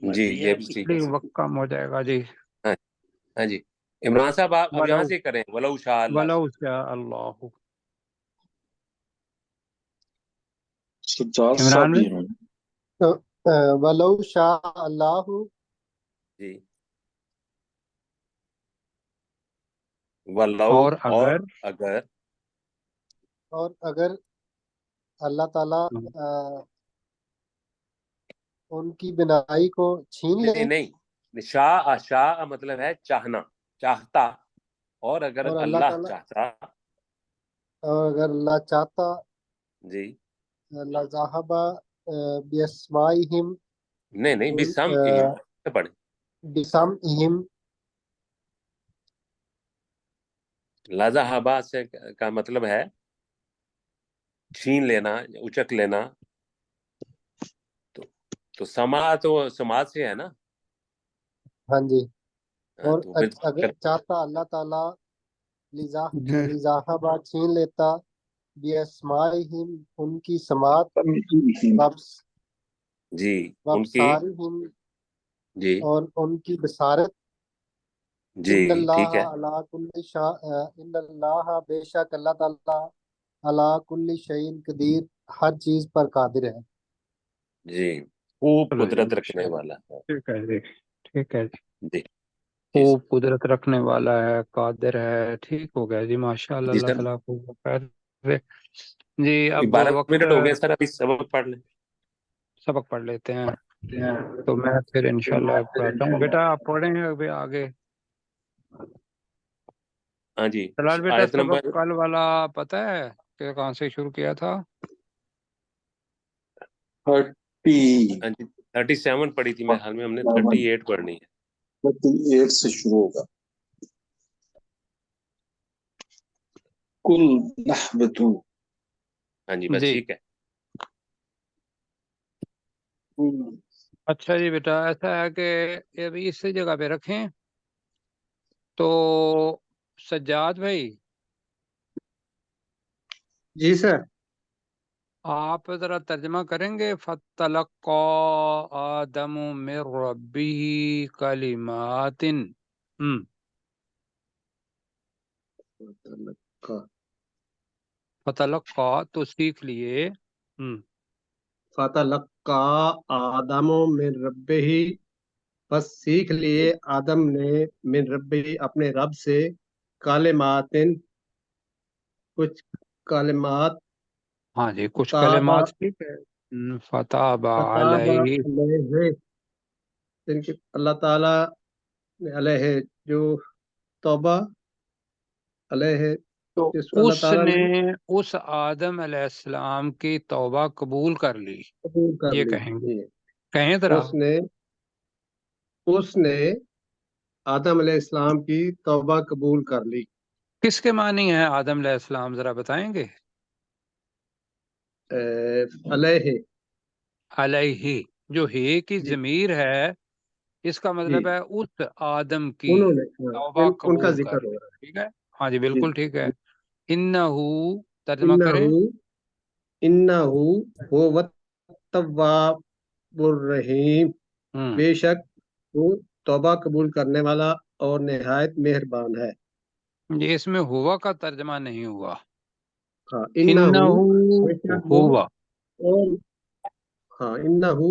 جی مرضی ہے یہ آپ کی۔ ٹھیک ہے وقت کم ہو جائے گا جی. ہاں جی عمران صاحب آپ اب یہاں ولو سے کریں ولو شاء اللہ ولو سے. شاء اللہ. سجاد عمران صاحب بھائی جی ہیں. ولو شاء اللہ جی ولو اور اور اگر اگر اور اگر اللہ تعالیٰ ان کی بنائی کو چھین لے نہیں نہیں شاء شاء مطلب ہے چاہنا چاہتا اور اگر اور اللہ اللہ تعالیٰ چاہتا اور اگر اللہ چاہتا جی لذهب بأسمائهم نہیں بسم اہم سے پڑھیں بسمعهم لذہبا سے کا مطلب ہے چھین لینا اچک لینا تو سما تو سماعت سے ہے نا. ہاں جی ہاں اور تو پھر اگر چاہتا اللہ تعالیٰ جی لذهب چھین لیتا بأسمائهم ان کی سماعت جی ان کی وابصارهم جی اور ان کی بصارت جی ان اللہ ٹھیک ہے علی کل ان اللہ بے شک اللہ تعالیٰ علی کل شیء قدیر ہر چیز پر قادر ہے. جی خوب چلو جی قدرت رکھنے ماشاءاللہ. والا ہے. ٹھیک ہے جی ٹھیک ہے جی. جی جی خوب قدرت رکھنے والا ہے قادر ہے. ٹھیک ہو گیا جی ماشاءاللہ. جی اللہ سر تعالیٰ کو خیر دے. جی اب 12 وقت منٹ ہو گئے سر ابھی سبق پڑھ لیں. سبق پڑھ لیتے ہیں تو میں پھر انشاءاللہ پڑھاتا ہوں. بیٹا آپ پڑھیں گے ابھی آگے. ہاں جی جلال بیٹا آیت سبق نمبر کل والا پتہ ہے کہ کہاں سے شروع کیا تھا؟ 30 ہاں جی 37 پڑھی تھی میرے حال میں ہم نے 38 پڑھنی ہے. 38 سے شروع ہوگا. کل نحبتو ہاں جی بس جی ٹھیک ہے. اچھا جی بیٹا ایسا ہے کہ ابھی اس جگہ پہ رکھیں تو سجاد بھائی جی سر. آپ ذرا ترجمہ کریں گے فتلقى آدم من ربه کلمات. فتلقى تو سیکھ لیے. فتلقى آدم من ربه بس سیکھ لیے آدم نے من ربه اپنے رب سے کلمات کچھ کلمات ہاں جی کچھ تاب کلمات ٹھیک ہے. فتاب فتاب علیہ. علیہ جن کی اللہ تعالیٰ نے علیہ جو توبہ علیہ تو جس کو اللہ اس تعالیٰ نے نے اس آدم علیہ السلام کی توبہ قبول کر لی. قبول کر یہ لی. کہیں گے جی کہیں ذرا. اس نے آدم علیہ السلام کی توبہ قبول کر لی. کس کے معنی ہے آدم علیہ السلام ذرا بتائیں گے. علیہ علیہ جو ہے کی جی ضمیر ہے اس کا جی مطلب ہے اس آدم کی انہوں نے توبہ ان کا قبول ذکر کر ہو لی. رہا ہے. ٹھیک ہے ہاں جی جی بالکل ٹھیک ہے. انہو ترجمہ کریں. انہو هو التواب الرحیم بے شک وہ توبہ قبول کرنے والا اور نہایت مہربان ہے. یہ اس میں ہوا کا ترجمہ نہیں ہوا. ہاں انہو بے شک ہوا اور ہاں انہو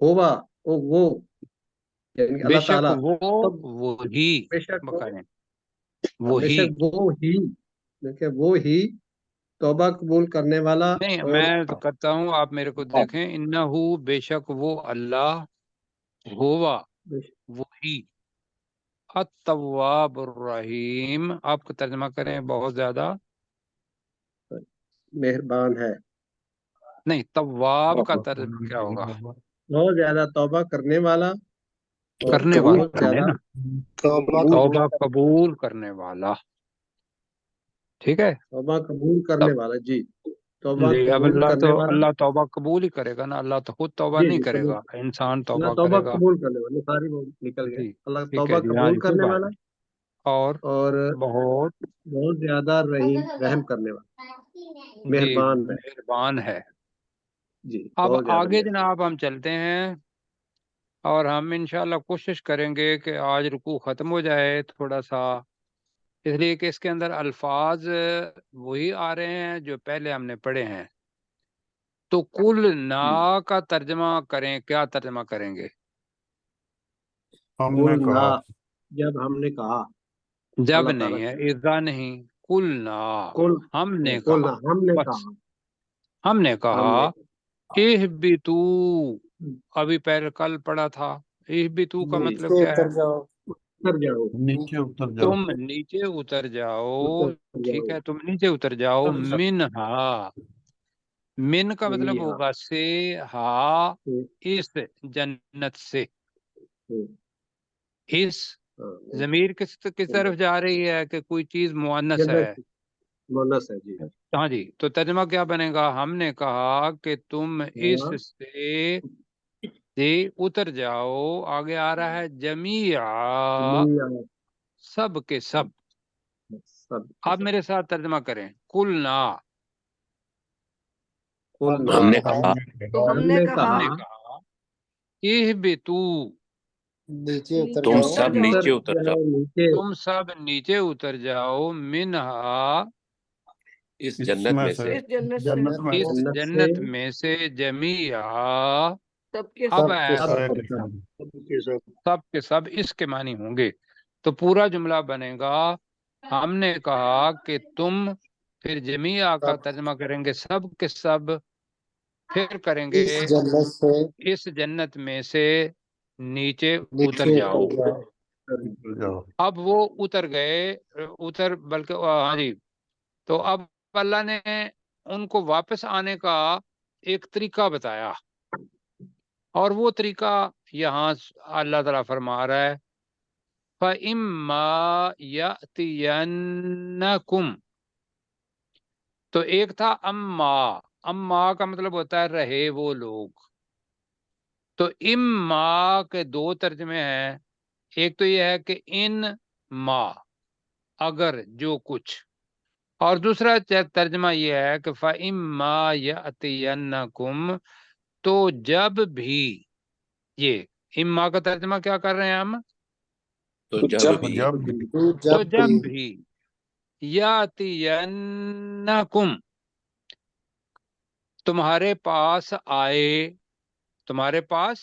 ہوا وہ یعنی بے اللہ شک تعالیٰ وہ تب وہی بے شک وہ بکریں بے وہی. شک وہ ہی توبہ قبول کرنے والا نہیں اور میں تو کرتا ہوں آپ میرے کو دیکھیں. انہو بے شک وہ اللہ ہوا وہی التواب الرحیم. آپ کو ترجمہ کریں بہت زیادہ مہربان ہے. نہیں تواب کا ترجمہ کیا ہوگا. بہت زیادہ توبہ کرنے والا اور کرنے بہت والا ہے زیادہ نا. توبہ توبہ قبول کرنے والا. ٹھیک ہے توبہ قبول کرنے والا. جی توبہ جی. اب قبول کرنے والا. اللہ توبہ قبول ہی کرے گا نا. اللہ تو خود توبہ جی نہیں جی کرے قبول گا انسان اللہ توبہ توبہ کرے گا. قبول کرنے والا. ساری وہ نکل گئے. جی اللہ ٹھیک ہے توبہ جی. ہاں قبول جی کوئی کرنے بات والا نہیں. اور اور بہت بہت زیادہ رحم کرنے والا جی مہربان ہے. مہربان ہے. جی اب بہت زیادہ آگے مہربان. جناب ہم چلتے ہیں اور ہم انشاءاللہ کوشش کریں گے کہ آج رکوع ختم ہو جائے تھوڑا سا، اس لیے کہ اس کے اندر الفاظ وہی آ رہے ہیں جو پہلے ہم نے پڑھے ہیں۔ تو کل نا کا ترجمہ کریں، کیا ترجمہ کریں گے؟ ہم نے قل کہا، نا، جب ہم نے کہا، جب اللہ نہیں تعالیٰ ہے، اذا نہیں، کل نا، قل ہم نے قل کہا، نا، ہم نے بس کہا، ہم نے ہم کہا نے اہبتو، ابھی پہلے کل پڑھا تھا، اہبتو کا مطلب نیچے کیا ہے؟ اتر جاؤ، اتر جاؤ، نیچے اتر جاؤ، تم نیچے اتر جاؤ، اتر ٹھیک جاؤ، ہے، تم نیچے اتر جاؤ، منہا، من کا مطلب فیہا، ہوگا سے، ہا، سے، اس جنت سے، سے، اس ہاں، ضمیر کس طرف جا رہی ہے کہ کوئی چیز مؤنث ہے؟ جنت مونس ہے جی، ہاں جی، تو ترجمہ کیا بنے گا؟ ہم نے کہا کہ تم اس ہاں، سے اتر جاؤ، آگے آ رہا ہے جمیع، میاں، سب کے سب۔ سب آپ میرے ساتھ ترجمہ کریں، قلنا، قل نا، ہم نے کہا، ہم نے ہم کہا، نے کہا اہبتو، نیچے اتر تم جاؤ، سب نیچے اتر جاؤ نیچے، تم سب نیچے اتر جاؤ، منہا، اس اس جنت میں میں سے، سے، جنت میں اس سے، جنت سے، جنت میں سے، جمیع، سب اب کے ایسا سارے سب کے کا، سب۔ سب کے سب اس کے معنی ہوں گے، تو پورا جملہ بنے گا ہم نے کہا کہ تم، پھر جمیع کا سب ترجمہ کریں گے سب کے سب، پھر کریں گے اس جنت سے اس جنت میں سے نیچے اتر نیچے جاؤ۔ اتر جاؤ، اتر جاؤ، اب وہ اتر گئے، بلکہ ہاں جی، تو اب اللہ نے ان کو واپس آنے کا ایک طریقہ بتایا، اور وہ طریقہ یہاں اللہ تعالیٰ فرما رہا ہے فَإِمَّا يَأْتِيَنَّكُمْ، تو ایک تھا اما کا مطلب ہوتا ہے رہے وہ لوگ، تو اما کے دو ترجمے ہیں، ایک تو یہ ہے کہ ان ما، اگر جو کچھ، اور دوسرا ترجمہ یہ ہے کہ فَإِمَّا يَأْتِيَنَّكُمْ، تو جب بھی، یہ اما کا ترجمہ کیا کر رہے ہیں ہم؟ تو تو جب جب بھی، جب بھی، تو تو جب جب بھی بھی یاتینکم، تمہارے پاس آئے، تمہارے پاس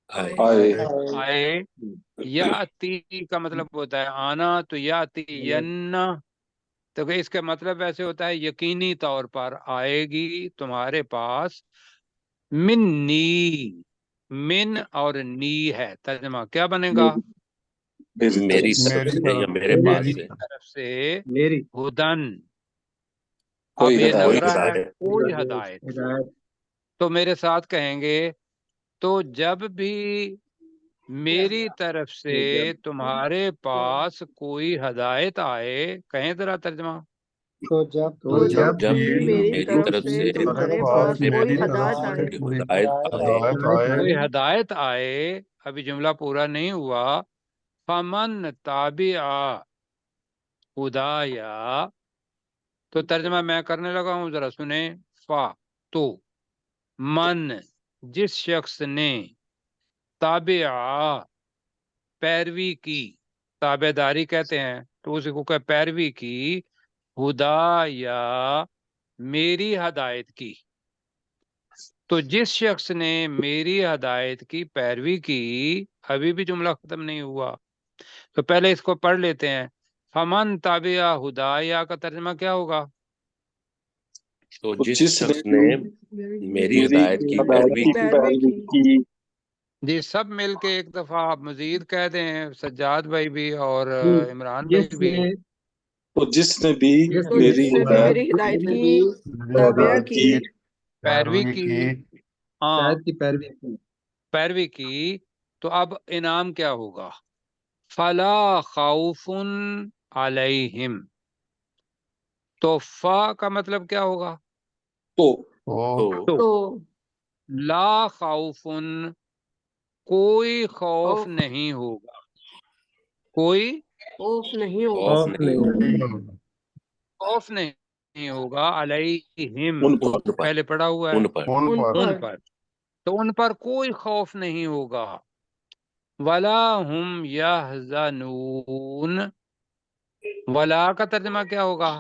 آئے، آئے، آئے، یاتی کا مطلب ہوتا ہے آنا، تو یاتین، تو کہ اس کا مطلب ایسے ہوتا ہے یقینی طور پر آئے گی تمہارے پاس، منی، من اور نی ہے، ترجمہ کیا بنے گا؟ میری میری طرف طرف میری سے سے یا طرف، میرے پاس میری سے طرف سے میری ہدن، اب کوئی یہ لگ کوئی ہدایت، رہا ہے ہدایت، کوئی ہدایت، ہدایت، تو میرے ساتھ کہیں گے تو جب بھی میری طرف سے جب تمہارے پاس کوئی ہدایت آئے، کہیں ذرا ترجمہ، تو جب تو بھی جب جب بھی بھی میری طرف سے تمہارے پاس میرے میری پاس طرف سے کوئی کوئی ہدایت آئے، ہدایت آئے، کوئی ہدایت آئے، ابھی جملہ پورا نہیں ہوا، فمن تابع ہدایا، تو ترجمہ میں کرنے لگا ہوں، ذرا سنیں، فا، تو، من، جس شخص نے، تابع، پیروی کی، تابع داری کہتے ہیں، تو اسی کو کہ پیروی کی، ہدایا، میری ہدایت کی، تو جس شخص نے میری ہدایت کی پیروی کی، ابھی بھی جملہ ختم نہیں ہوا، تو پہلے اس کو پڑھ لیتے ہیں، فمن تابع ہدایا کا ترجمہ کیا ہوگا؟ تو تو جس جس شخص نے میری میری ہدایت کی ہدایت پیروی کی کی، پیروی کی، جی سب مل کے ایک دفعہ آپ مزید کہہ دیں، سجاد بھائی بھی اور عمران جس بھائی بھی، نے تو جس نے بھی جس میری نے ہدایت بھی ہدایت کی، کی پیروی پیروی کی، کی، ہاں ہدایت کی پیروی کی، پیروی کی، تو اب انعام کیا ہوگا؟ فلا خوف علیہم، تو فا کا مطلب کیا ہوگا؟ تو تو تو تو لا خوف، کوئی خوف نہیں ہوگا، کوئی خوف خوف نہیں نہیں ہوگا ہوگا، خوف نہیں ہوگا، علیہم ان پر، ان پر، پہلے پڑا ہوا ہے، ان پر، ان پر، ان پر، تو ان پر کوئی خوف نہیں ہوگا، ولا ہم یحزنون، ولا کا ترجمہ کیا ہوگا؟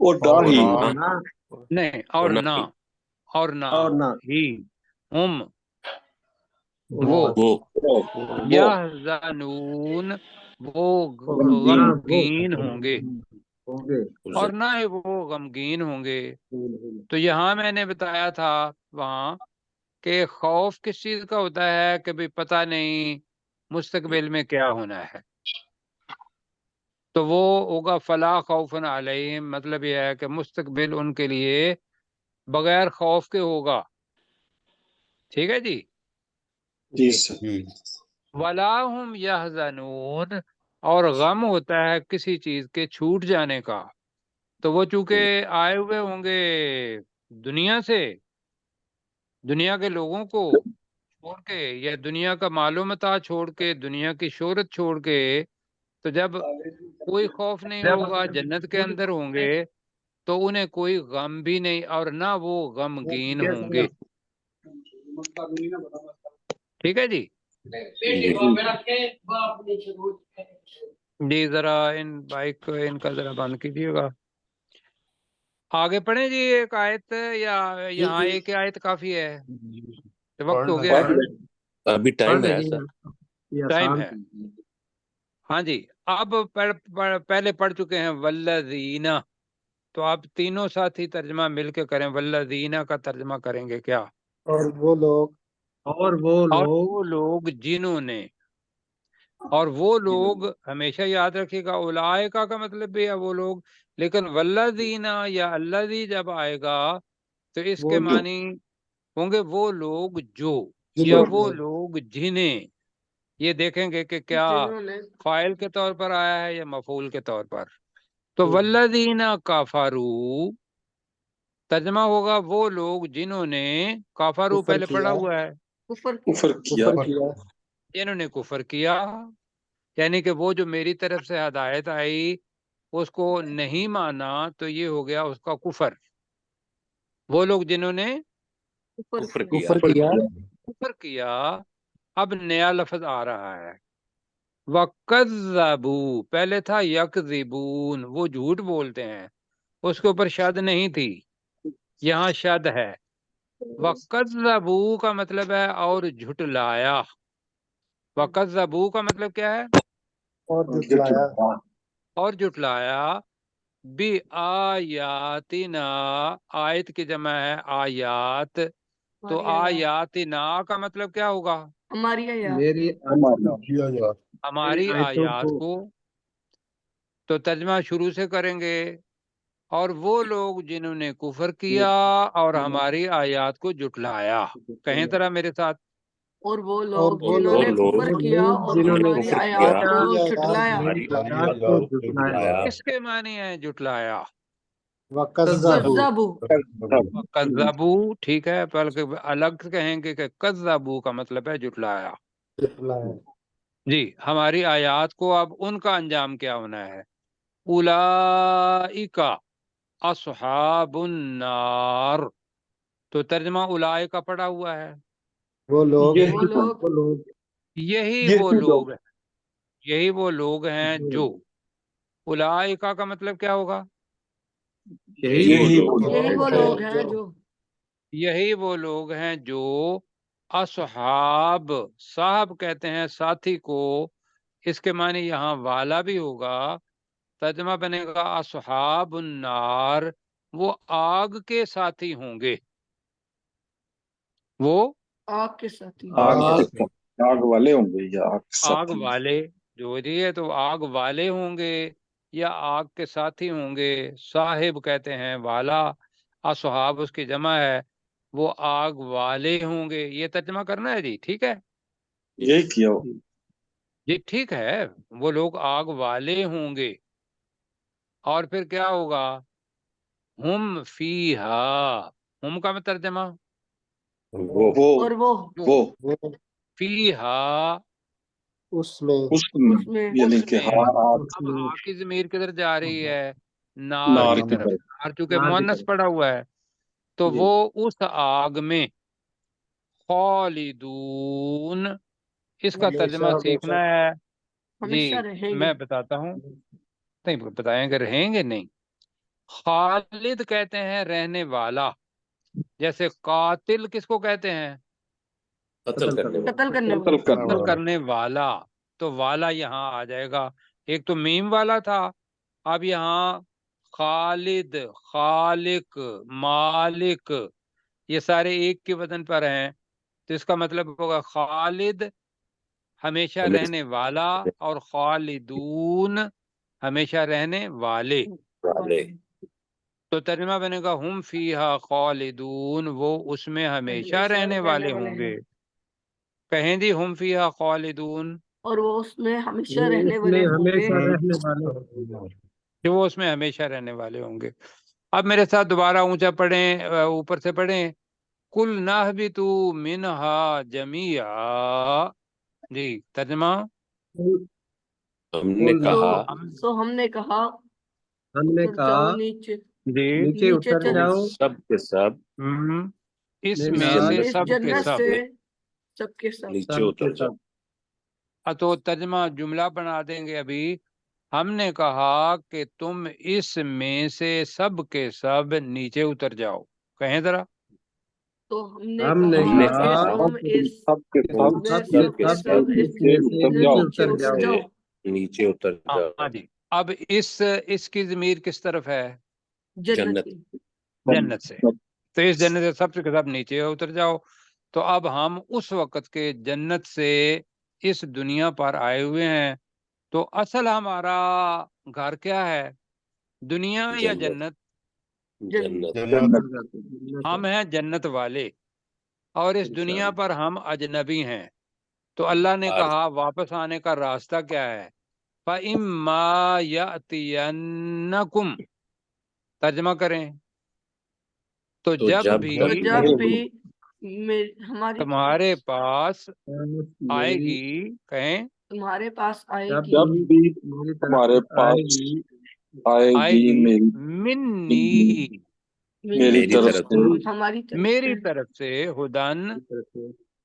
وہ ڈاہی اور نہ نہیں، اور اور نہ، اور نہ اور نہ ہی، ہم وہ وہ، وہ یحزنون وہ غمگین غمگین ہوں گے، ہوں گے اور نہ ہی وہ غمگین ہوں گے۔ تو یہاں میں نے بتایا تھا وہاں کہ خوف کس چیز کا ہوتا ہے کہ بھی پتہ نہیں مستقبل میں کیا ہونا ہے، تو وہ ہوگا فلا خوف علیہم، مطلب یہ ہے کہ مستقبل ان کے لیے بغیر خوف کے ہوگا، ٹھیک ہے جی۔ جی سر ولا ہم یحزنون، اور غم ہوتا ہے کسی چیز کے چھوٹ جانے کا، تو وہ چونکہ آئے ہوئے ہوں گے دنیا سے، دنیا کے لوگوں کو چھوڑ کے، یا دنیا کا مال و متاع چھوڑ کے، دنیا کی شہرت چھوڑ کے، تو جب کوئی خوف نہیں ہوگا، جنت کے اندر ہوں گے، تو انہیں کوئی غم بھی نہیں، اور نہ وہ غمگین ہوں گے، ٹھیک ہے جی۔ جی ذرا ان بائک کو ان کا ذرا بند کیجیے گا، آگے پڑھیں جی ایک آیت، یا یہاں ایک آیت کافی ہے؟ وقت ہو گیا ہے، ابھی ٹائم ہے پڑھ سر۔ یہ ٹائم آسان ہے، ہاں جی۔ اب پہلے پڑھ چکے ہیں والذین، تو آپ تینوں ساتھی ترجمہ مل کے کریں، والذین کا ترجمہ کریں گے کیا؟ اور وہ لوگ اور وہ اور لوگ وہ لوگ جنہوں نے، اور وہ لوگ ہمیشہ یاد رکھیے گا، اولائکا کا مطلب بھی ہے وہ لوگ، لیکن والذین یا الذی جب آئے گا تو اس وہ کے جو معنی ہوں گے وہ لوگ جو، یا جنہوں وہ نے لوگ جنہیں، یہ دیکھیں گے کہ کیا فاعل کے طور پر آیا ہے یا مفعول کے طور پر۔ تو والذین کفروا ترجمہ ہوگا وہ لوگ جنہوں نے، کفروا کفر پہلے کیا پڑا ہوا ہے، کفر کیا کفر کیا جنہوں نے کفر کیا، یعنی کہ وہ جو میری طرف سے ہدایت آئی اس کو نہیں مانا، تو یہ ہو گیا اس کا کفر۔ وہ لوگ جنہوں نے کفر کیا کفر کیا کفر کیا، اب نیا لفظ آ رہا ہے، وَكَذَّبُوا، پہلے تھا یکذبون، وہ جھوٹ بولتے ہیں، اس کے اوپر شد نہیں تھی، یہاں شد ہے۔ وَكَذَّبُوا کا مطلب ہے اور جھٹلایا، وَكَذَّبُوا کا مطلب کیا ہے؟ اور جھٹلایا اور جھٹلایا، بھی آیاتنا، آیت کی جمع ہے آیات، تو آیاتنا کا مطلب کیا ہوگا؟ میری ہماری آیتوں آیات کو کو، تو ترجمہ شروع سے کریں گے، اور وہ لوگ جنہوں نے کفر کیا اور ہماری آیات کو جھٹلایا، کہیں طرح میرے ساتھ، اور وہ اور لوگ لوگ جنہوں نے کفر کیا ہماری ہماری آیات آیات کو کو جھٹلایا جھٹلایا۔ کس کے معنی ہے جھٹلایا؟ وَكَذَّبُوا کذبو، ٹھیک ہے، بلکہ الگ کہیں گے کہ کذبو کا مطلب ہے جھٹلایا۔ جھٹلایا جی، ہماری آیات کو اب ان کا انجام کیا ہونا ہے؟ اولئک اصحاب النار، تو ترجمہ اولئک پڑا ہوا ہے، وہ لوگ وہ لوگ یہی وہ لوگ ہیں، یہی وہ لوگ ہیں جو، اولئک کا مطلب کیا ہوگا؟ یہی وہ لوگ یہی وہ لوگ ہیں جو، اصحاب، صاحب کہتے ہیں ساتھی کو، اس کے معنی یہاں والا بھی ہوگا، ترجمہ بنے گا اصحاب النار، وہ آگ کے ساتھی ہوں گے، وہ آگ والے ہوں گے یا آگ آگ ساتھی والے، جو جی ہے تو آگ والے ہوں گے یا آگ کے ساتھی ہوں گے، صاحب کہتے ہیں والا، اصحاب اس کی جمع ہے، وہ آگ والے ہوں گے، یہ ترجمہ کرنا ہے جی، ٹھیک ہے یہی کیا ہو جی، ٹھیک ہے، وہ لوگ آگ والے ہوں گے، اور پھر کیا ہوگا؟ ہم فیہا، ہم کا ترجمہ وہ وہ فیہا، اس میں اس میں یعنی اس کہ میں، ہار اب آ کی ضمیر کدھر جا رہی ہے؟ نار نار کی کی طرف، طرف نار چونکہ نار کی مؤنث طرف۔ پڑا ہوا ہے، تو وہ اس آگ میں خالدون، اس کا ترجمہ سیکھنا ہے جی ہمیشہ رہیں گے میں بتاتا ہوں نہیں بتائیں گے رہیں گے نہیں خالد کہتے ہیں رہنے والا جیسے قاتل کس کو کہتے ہیں قتل کرنے والا قتل کرنے قتل والا کرنے قتل کرنے والا تو والا یہاں آ جائے گا ایک تو میم والا تھا اب یہاں خالد خالق مالک یہ سارے ایک کے وزن پر ہیں تو اس کا مطلب ہوگا خالد ہمیشہ ہمیشہ رہنے والا اور خالدون ہمیشہ رہنے والے والے تو ترجمہ بنے گا ہم فیہا خالدون وہ اس میں ہمیشہ رہنے والے ہوں گے کہیں دی ہم فیہا خالدون اور وہ اس میں ہمیشہ وہ رہنے اس والے میں ہوں گے ہمیشہ رہنے والے کہ وہ اس میں ہمیشہ رہنے والے ہوں گے اب میرے ساتھ دوبارہ اونچا پڑھیں اوپر سے پڑھیں کل نہبتوا منہا جمیعا جی ترجمہ ہم نے تو کہا ہم نے کہا ہم نے اتر کہا جاؤ نیچے جی نیچے اتر چلے جاؤ سب کے سب اس میری میں جان سے اس سب کے جنت سب سے سب کے سب نیچے سب اتر کے جاؤ سب تو ترجمہ جملہ بنا دیں گے ابھی ہم نے کہا کہ تم اس میں سے سب کے سب نیچے اتر جاؤ کہیں ذرا تو ہم نے کہا کہ کہا تم اس سب کے تم سب میں سب کے کے سب سب اس میں سے نیچے اتر اتر جاؤ جاؤ نیچے اتر جاؤ ہاں جی اب اس کی ضمیر کس طرف ہے جنت جنت کی جنت سے تو اس جنت سے سب کے سب نیچے اتر جاؤ تو اب ہم اس وقت کے جنت سے اس دنیا پر آئے ہوئے ہیں تو اصل ہمارا گھر کیا ہے دنیا یا جنت جنت ہم ہیں جنت والے اور اس دنیا پر ہم اجنبی ہیں تو اللہ نے عارض کہا واپس آنے کا راستہ کیا ہے فَإِمَّا يَأْتِيَنَّكُمْ ترجمہ کریں تو تو جب جب بھی تو جب بھی ہماری تمہارے پاس آئے میری گی کہیں تمہارے پاس آئے جب گی جب بھی میری طرف ہمارے آئے پاس گی آئے آئے گی گی میری منی میری میری طرف طرف سے ہماری طرف میری سے طرف سے ہدن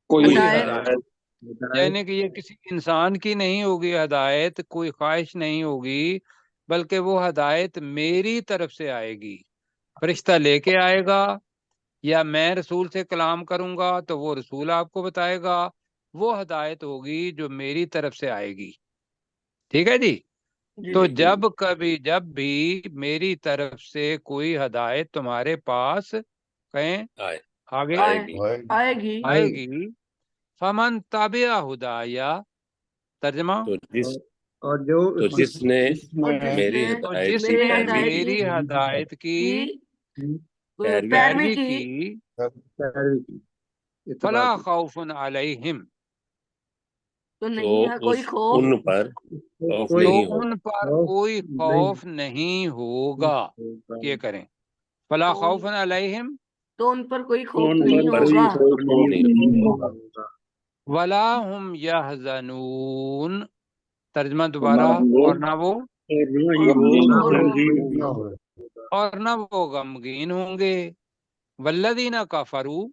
کوئی کوئی ہدایت ہدایت یعنی کہ یہ کسی انسان کی نہیں ہوگی ہدایت کوئی خواہش نہیں ہوگی بلکہ وہ ہدایت میری طرف سے آئے گی فرشتہ لے کے آئے گا یا میں رسول سے کلام کروں گا تو وہ رسول آپ کو بتائے گا وہ ہدایت ہوگی جو میری طرف سے آئے گی ٹھیک ہے جی تو جب بھی میری طرف سے کوئی ہدایت تمہارے پاس کہیں آئے آگے آئے گی آئے گی فمن تابع ہدایا ترجمہ اور جو تو جس نے اور جس میری نے اور ہدایت جس کی میری نے پیروی ہدایت کی میری ہدایت کی پیروی پیروی پیروی کی کی فلا خوف علیہم تو تو نہیں ہے کوئی خوف ان پر خوف کوئی نہیں تو ہوگا ان پر کوئی خوف نہیں ہوگا یہ کریں فلا خوف علیہم تو ان پر کوئی خوف ان نہیں پر ہوگا خوف نہیں ہوگا ولا هم یحزنون ترجمہ دوبارہ اور نہ وہ اور نہ وہ غمگین ہوں گے والذین کفروا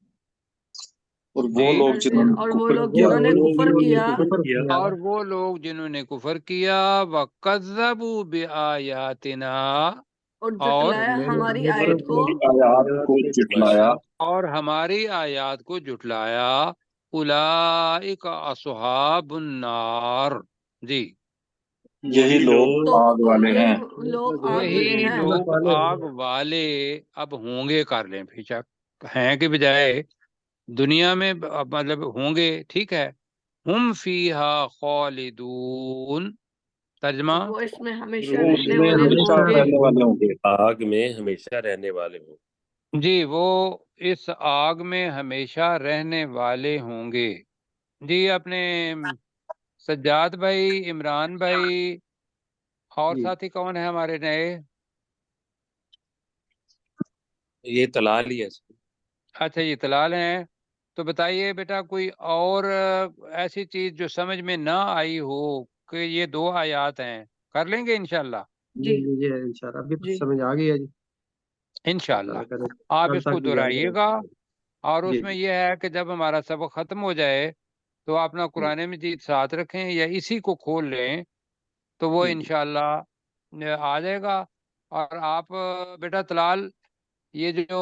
اور وہ لوگ جنہوں نے اور وہ کفر لوگ کیا جنہوں نے کفر کیا اور وہ لوگ جنہوں نے کفر کیا وَكَذَّبُوا بِآيَاتِنَا اور جھٹلایا ہماری آیت کو آیات کو جھٹلایا اور ہماری آیات کو جھٹلایا اولئک اصحاب النار جی یہی لوگ تو آگ والے ہیں یہی لوگ آگ میں یہی ہیں لوگ آگ والے اب ہوں گے کر لیں پیچھا ہیں کے بجائے دنیا میں مطلب ہوں گے ٹھیک ہے ہم فیہا خالدون ترجمہ وہ اس میں ہمیشہ وہ اس رہنے میں والے ہمیشہ ہوں گے رہنے والے ہوں گے آگ میں ہمیشہ رہنے والے ہوں جی وہ اس آگ میں ہمیشہ رہنے والے ہوں گے جی اپنے سجاد بھائی عمران بھائی اور ساتھی کون ہے ہمارے نئے یہ تلال ہی ہے اچھا یہ تلال ہیں تو بتائیے بیٹا کوئی اور ایسی چیز جو سمجھ میں نہ آئی ہو کہ یہ 2 آیات ہیں کر لیں گے انشاءاللہ جی انشاءاللہ ابھی سمجھ آ گئی ہے جی انشاءاللہ آپ اس کو دہرائیے گا اور اس میں یہ ہے کہ جب ہمارا سبق ختم ہو جائے تو اپنا قرآن مجید ساتھ رکھیں یا اسی کو کھول لیں تو وہ انشاءاللہ آ جائے گا. اور آپ بیٹا طلال یہ جو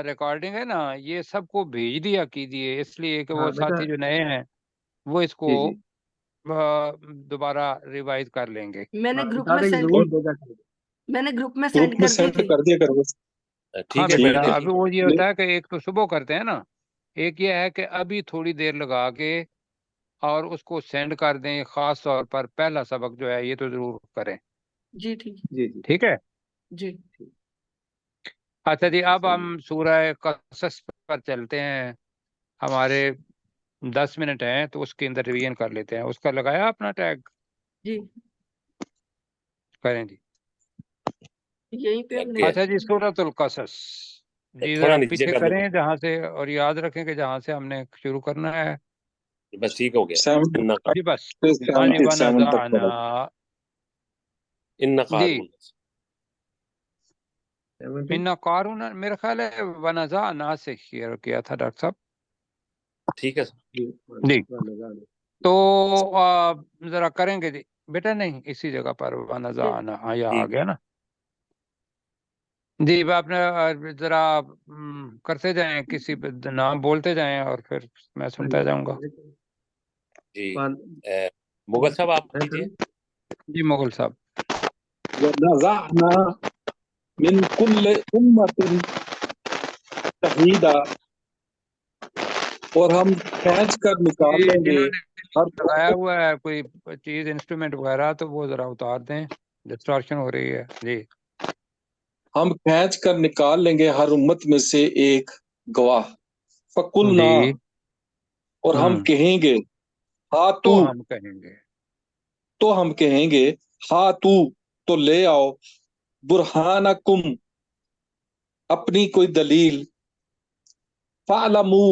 ریکارڈنگ ہے نا یہ سب کو بھیج دیا کیجیے، اس لیے کہ وہ بیٹا ساتھی جو نئے ہیں وہ اس کو جی دوبارہ ریوائز کر لیں گے. میں نے گروپ میں تاریخ سینڈ ضرور بھیجا کریں. میں نے گروپ میں گروپ سینڈ میں کر دی سینڈ تھی. کر دیا کرو. ہاں ٹھیک ہے بیٹا ٹھیک ہے ابھی وہ یہ ہوتا ہے کہ ایک تو صبح کرتے ہیں نا، ایک یہ ہے کہ ابھی تھوڑی دیر لگا کے اور اس کو سینڈ کر دیں. خاص طور پر پہلا سبق جو ہے یہ تو ضرور کریں. جی ٹھیک جی جی ٹھیک ہے. جی. اچھا جی اب ہم سورہ قصص پر چلتے ہیں. ہمارے 10 منٹ ہیں تو اس کے اندر ریویژن کر لیتے ہیں. اس کا لگایا اپنا ٹیگ جی کریں جی. یہیں پہ ہم لگ نے گیا. اچھا جی سورۃ القصص جی تھوڑا ذرا نیچے پیچھے کر دو کریں جہاں سے، اور یاد رکھیں کہ جہاں سے ہم نے شروع کرنا ہے. بس ٹھیک ہو گیا. 7 ان جی بس ہاں جی 77 تک ونزعنا ان جی قارون. ان قارون میرا خیال ہے ونزعنا سے شیئر کیا تھا ڈاکٹر صاحب. ٹھیک ہے سر. جی تو ذرا کریں گے جی بیٹا. نہیں اسی جگہ پر ونزعنا آیا آ گیا نا جی. آپ نے ذرا کرتے جائیں، کسی نام بولتے جائیں اور پھر میں سنتا جاؤں گا. جی مغل صاحب آپ کیجیے. جی مغل صاحب. ونزعنا من كل أمة شهيدا، اور ہم کھینچ کر نکال لیں گے جنہوں نے ہر لگایا ہوا ہے کوئی چیز انسٹرومنٹ وغیرہ تو وہ ذرا اتار دیں، ڈسٹارشن ہو رہی ہے جی. ہم کھینچ کر نکال لیں گے ہر امت میں سے ایک گواہ. فقلنا، جی اور ہم کہیں گے ہاں تو تو ہم کہیں گے ہم کہیں گے ہاں تو لے آؤ برہانکم، اپنی کوئی دلیل. فعلمو،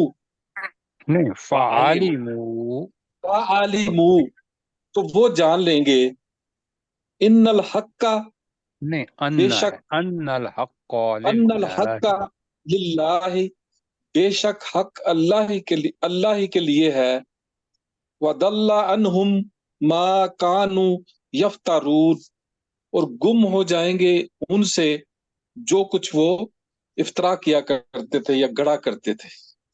نہیں فعلموا. فعلمو، تو وہ جان لیں گے. ان الحق، نہیں ان بے ہے شک ان الحق ان للہ. الحق للہ، بے شک حق اللہ ہی کے لیے ہے. وَضَلَّ عَنْهُمْ مَا كَانُوا يَفْتَرُونَ، اور گم ہو جائیں گے ان سے جو کچھ وہ افطرا کیا کرتے تھے یا گڑا کرتے تھے.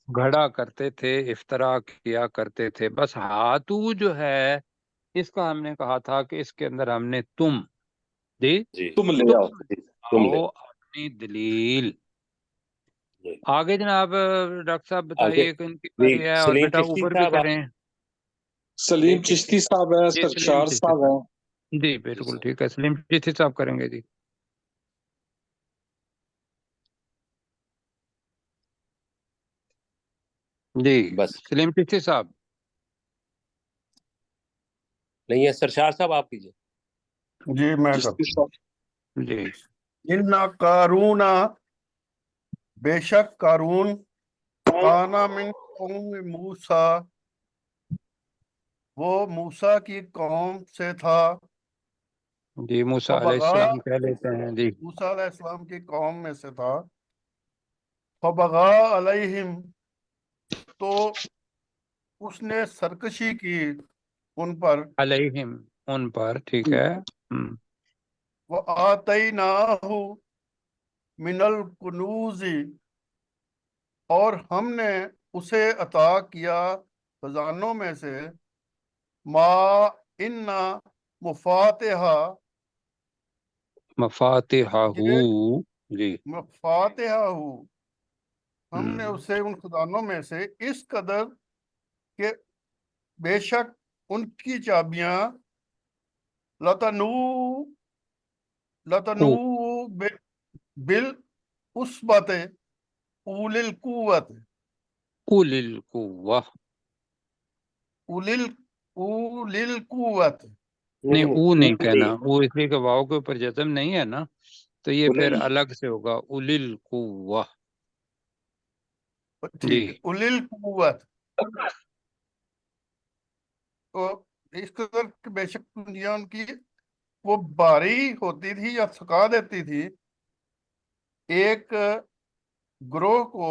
گھڑا کرتے تھے، افطرا کیا کرتے تھے. بس ہاتھو جو ہے اس کا ہم نے کہا تھا کہ اس کے اندر ہم نے تم جی جی تم لے آؤ. تم لے. آؤ اپنی دلیل. جی. آگے جناب ڈاکٹر صاحب آگے بتائیے کہ ان کی جی باری ہے، اور سلیم بیٹا چشتی اوپر بھی صاحب کریں. سلیم چشتی صاحب ہے، جی سلیم سرشار چشتی صاحب ہیں. صاحب جی بالکل ٹھیک ہے. سلیم چشتی صاحب کریں گے جی. جی بس سلیم چشتی صاحب. نہیں ہے سرشار صاحب آپ کیجیے. جی میں چشتی کرتا صاحب. جی ہوں. ان قارون، بے شک قارون، کانا من قوم موسیٰ، وہ موسیٰ کی قوم سے تھا. جی موسیٰ علیہ فبغا، السلام کہہ لیتے ہیں جی. موسیٰ علیہ السلام کی قوم میں سے تھا. فبغا علیہم، تو اس نے سرکشی کی ان پر. علیہم ان پر، ٹھیک ہے. وَآتَيْنَاهُ مِنَ الْكُنُوزِ، اور ہم نے اسے عطا کیا خزانوں میں سے. ما ان مفاتحہ، مفاتحہ یہ جی. مفاتحہ، ہم نے اسے ان خزانوں میں سے اس قدر کہ بے شک ان کی چابیاں لتنوع بالعصبۃ اولي القوت، اولی القوہ. اولی القوت. نہیں او نہیں کہنا، او اس لیے کہ واو کے اوپر جزم نہیں ہے نا، تو یہ پھر الگ سے ہوگا اولی القوہ. ٹھیک ہے، جی اولی القوت. تو اس قدر کہ بے شک کنجیاں ان کی وہ بھاری ہوتی تھی یا تھکا دیتی تھی ایک گروہ کو